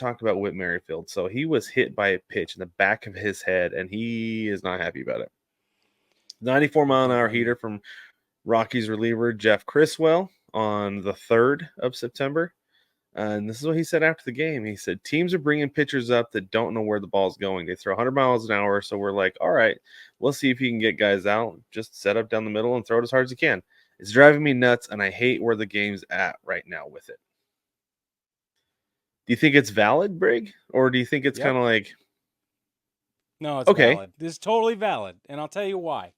talk about Whit Merrifield. So he was hit by a pitch in the back of his head, and he is not happy about it. 94-mile-an-hour heater from Rockies reliever Jeff Criswell on the 3rd of September. And this is what he said after the game. He said, teams are bringing pitchers up that don't know where the ball's going. They throw 100 miles an hour, so we're like, all right, we'll see if you can get guys out. Just set up down the middle and throw it as hard as you can. It's driving me nuts, and I hate where the game's at right now with it. Do you think it's valid, Brig? Or do you think it's kind of like... No, it's valid. This is totally valid, and I'll tell you why.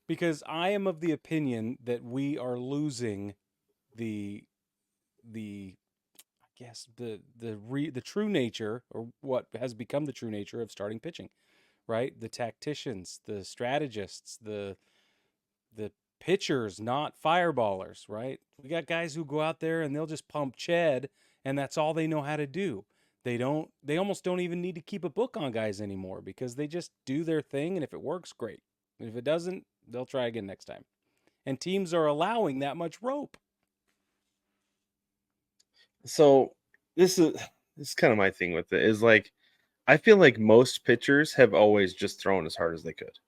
Because I am of the opinion that we are losing the true nature, or what has become the true nature of starting pitching, right? The tacticians, the strategists, the pitchers, not fireballers, right? We got guys who go out there and they'll just pump Ched, and that's all they know how to do. They almost don't even need to keep a book on guys anymore because they just do their thing, and if it works, great. And if it doesn't, they'll try again next time. And teams are allowing that much rope. So this is kind of my thing with it, is like, I feel like most pitchers have always just thrown as hard as they could.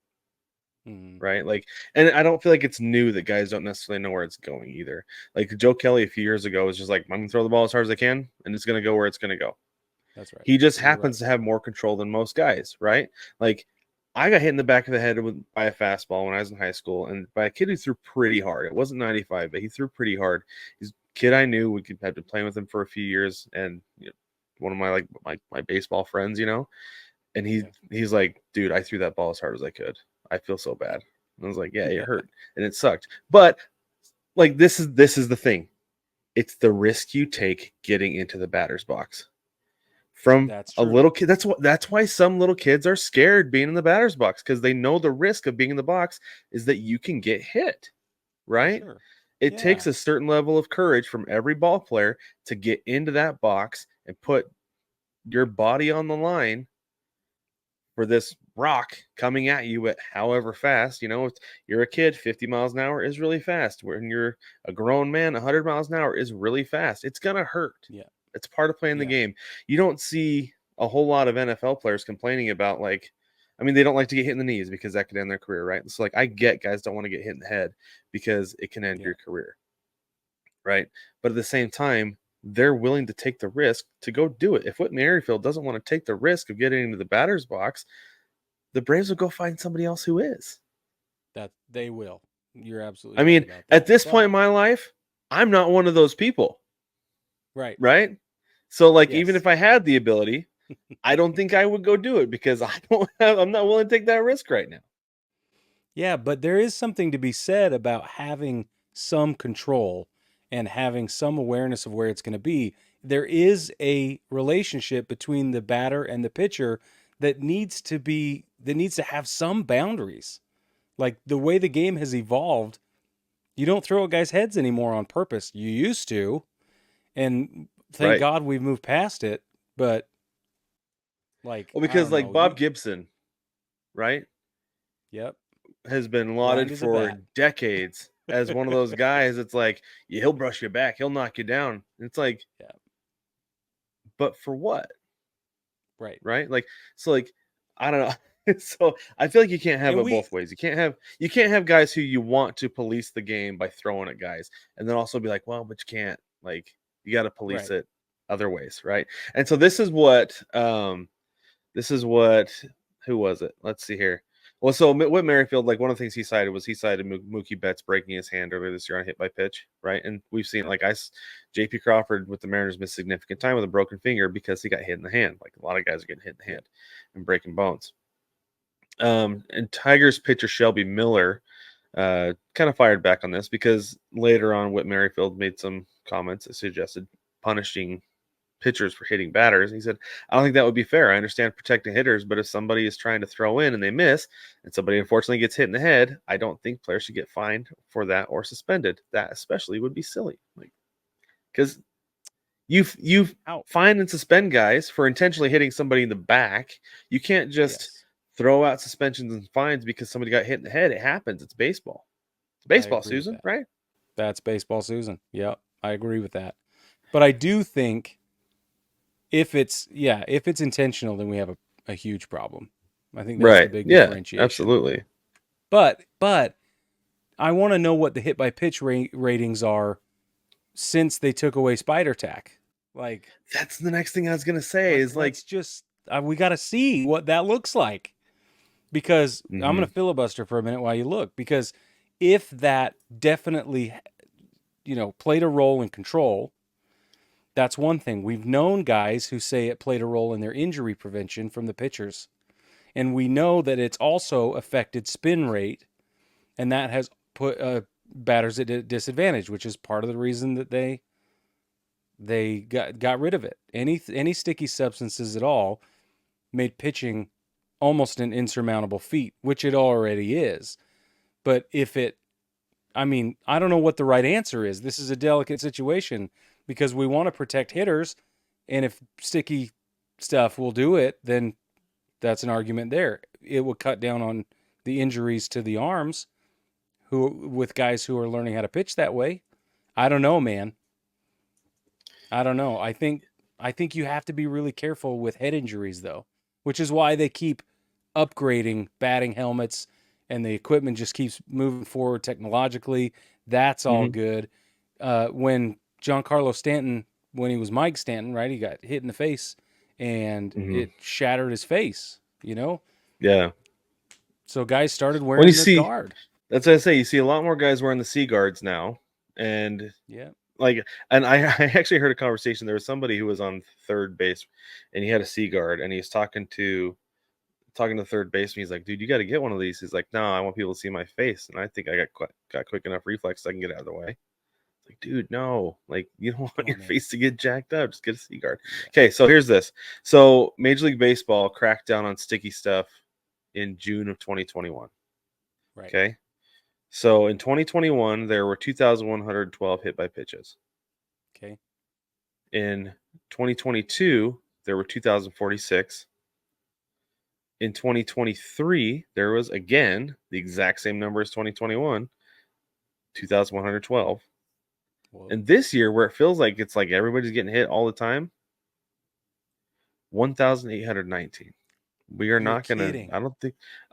Right? Like, and I don't feel like it's new that guys don't necessarily know where it's going either. Like Joe Kelly a few years ago was just like, I'm gonna throw the ball as hard as I can, and it's gonna go where it's gonna go. That's right. He just happens to have more control than most guys, right? Like, I got hit in the back of the head by a fastball when I was in high school, and by a kid who threw pretty hard. It wasn't 95, but he threw pretty hard. He's a kid I knew. We had been playing with him for a few years, and one of my baseball friends, and he's like, dude, I threw that ball as hard as I could. I feel so bad. And I was like, yeah, it hurt and it sucked. But like, this is the thing. It's the risk you take getting into the batter's box. From a little kid, that's why some little kids are scared being in the batter's box, because they know the risk of being in the box is that you can get hit, right? Sure. It takes a certain level of courage from every ball player to get into that box and put your body on the line for this rock coming at you at however fast. If you're a kid, 50 miles an hour is really fast. When you're a grown man, 100 miles an hour is really fast. It's gonna hurt. Yeah, it's part of playing the game. You don't see a whole lot of NFL players complaining about, like, I mean, they don't like to get hit in the knees because that could end their career, right? So, like, I get guys don't want to get hit in the head because it can end your career, right? But at the same time, they're willing to take the risk to go do it. If Whit Merrifield doesn't want to take the risk of getting into the batter's box, the Braves will go find somebody else who is. That they will. You're absolutely I mean, right about that. At this point in my life, I'm not one of those people. Right? So, like, even if I had the ability, I don't think I would go do it because I'm not willing to take that risk right now. Yeah, but there is something to be said about having some control and having some awareness of where it's going to be. There is a relationship between the batter and the pitcher that needs to have some boundaries. Like, the way the game has evolved, you don't throw at guys' heads anymore on purpose. You used to, and thank God we've moved past it. But because Bob Gibson, right? Yep. Has been lauded for decades as one of those guys. It's like, he'll brush you back, he'll knock you down. It's like, but for what? Right? Like, so, like, I don't know. So I feel like you can't have it both ways. You can't have guys who you want to police the game by throwing at guys, and then also be like, well, but you can't. Like, you got to police it other ways, right? And so this is what who was it? Let's see here. Well, so Whit Merrifield, like, one of the things he cited Mookie Betts breaking his hand earlier this year on a hit by pitch, right? And we've seen, like, J.P. Crawford with the Mariners missed significant time with a broken finger because he got hit in the hand. Like, a lot of guys are getting hit in the hand and breaking bones. And Tigers pitcher Shelby Miller kind of fired back on this because later on Whit Merrifield made some comments that suggested punishing pitchers for hitting batters. He said, I don't think that would be fair. I understand protecting hitters, but if somebody is trying to throw in and they miss and somebody unfortunately gets hit in the head, I don't think players should get fined for that or suspended. That especially would be silly. Like, because you fine and suspend guys for intentionally hitting somebody in the back. You can't just throw out suspensions and fines because somebody got hit in the head. It happens. It's baseball. It's baseball, Susan, right? That's baseball, Susan. Yep, I agree with that. But I do think if it's intentional, then we have a huge problem. I think that's the Right. big Yeah, differentiation. absolutely. But I want to know what the hit by pitch ratings are since they took away spider tack. Like, That's the next thing I was gonna say is like, let's just we got to see what that looks like, because I'm going hmm to filibuster for a minute while you look, because if that definitely played a role in control, that's one thing. We've known guys who say it played a role in their injury prevention from the pitchers, and we know that it's also affected spin rate, and that has put batters at a disadvantage, which is part of the reason that they got rid of it. Any sticky substances at all made pitching almost an insurmountable feat, which it already is. But I mean, I don't know what the right answer is. This is a delicate situation because we want to protect hitters, and if sticky stuff will do it, then that's an argument there. It will cut down on the injuries to the arms who with guys who are learning how to pitch that way. I don't know, man. I don't know. I think you have to be really careful with head injuries though, which is why they keep upgrading batting helmets and the equipment just keeps moving forward technologically. That's all hmm good. When Giancarlo Stanton, when he was Mike Stanton, right, he got hit in the face and hmm it shattered his face. yeah. So guys started When you wearing the see, guard. that's what I say. You see a lot more guys wearing the C guards now, and Yeah. like, and I actually heard a conversation. There was somebody who was on third base, and he had a C guard, and he's talking to third baseman. He's like, "Dude, you got to get one of these." He's like, "No, I want people to see my face," and I think I got quick enough reflex so I can get out of the way. It's like, dude, no, like you don't want Oh your man. face to get jacked up. Just get a C guard. Yeah. Okay, so here's this. So Major League Baseball cracked down on sticky stuff in June of 2021. Right. Okay, so in 2021 there were 2,112 hit by pitches. Okay. In 2022 there were 2,046. In 2023 there was again the exact same number as 2021, 2,112. Whoa. And this year, where it feels like it's like everybody's getting hit all the time, 1,819. We are You're not gonna. kidding. I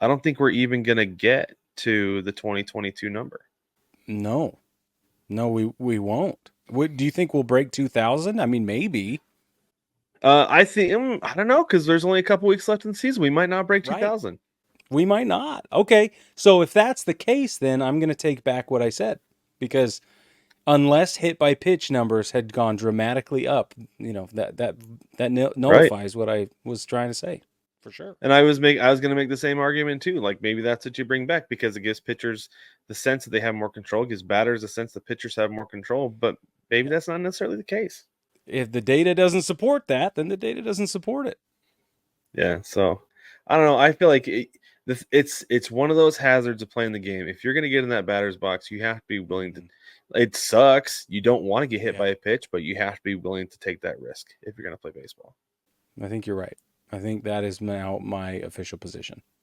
don't think we're even gonna get to the 2022 number. No. No, we won't. What do you think we'll break 2000? I mean, maybe, I think I don't know because there's only a couple weeks left in the season. We might not break right? 2,000. We might not. Okay. So if that's the case, then I'm going to take back what I said, because unless hit by pitch numbers had gone dramatically up, that Right. nullifies what I was trying to say, for sure. And I was gonna make the same argument too. Like maybe that's what you bring back because it gives pitchers the sense that they have more control, gives batters the sense that pitchers have more control. But maybe Yeah. that's not necessarily the case. If the data doesn't support that, then the data doesn't support it. Yeah, so I don't know. I feel like it's one of those hazards of playing the game. If you're going to get in that batter's box, you have to be willing to. Mhm. It sucks. You don't want to get hit Yeah, by a pitch, but you have to be willing to take that risk if you're going to play baseball. I think you're right. I think that is now my official position.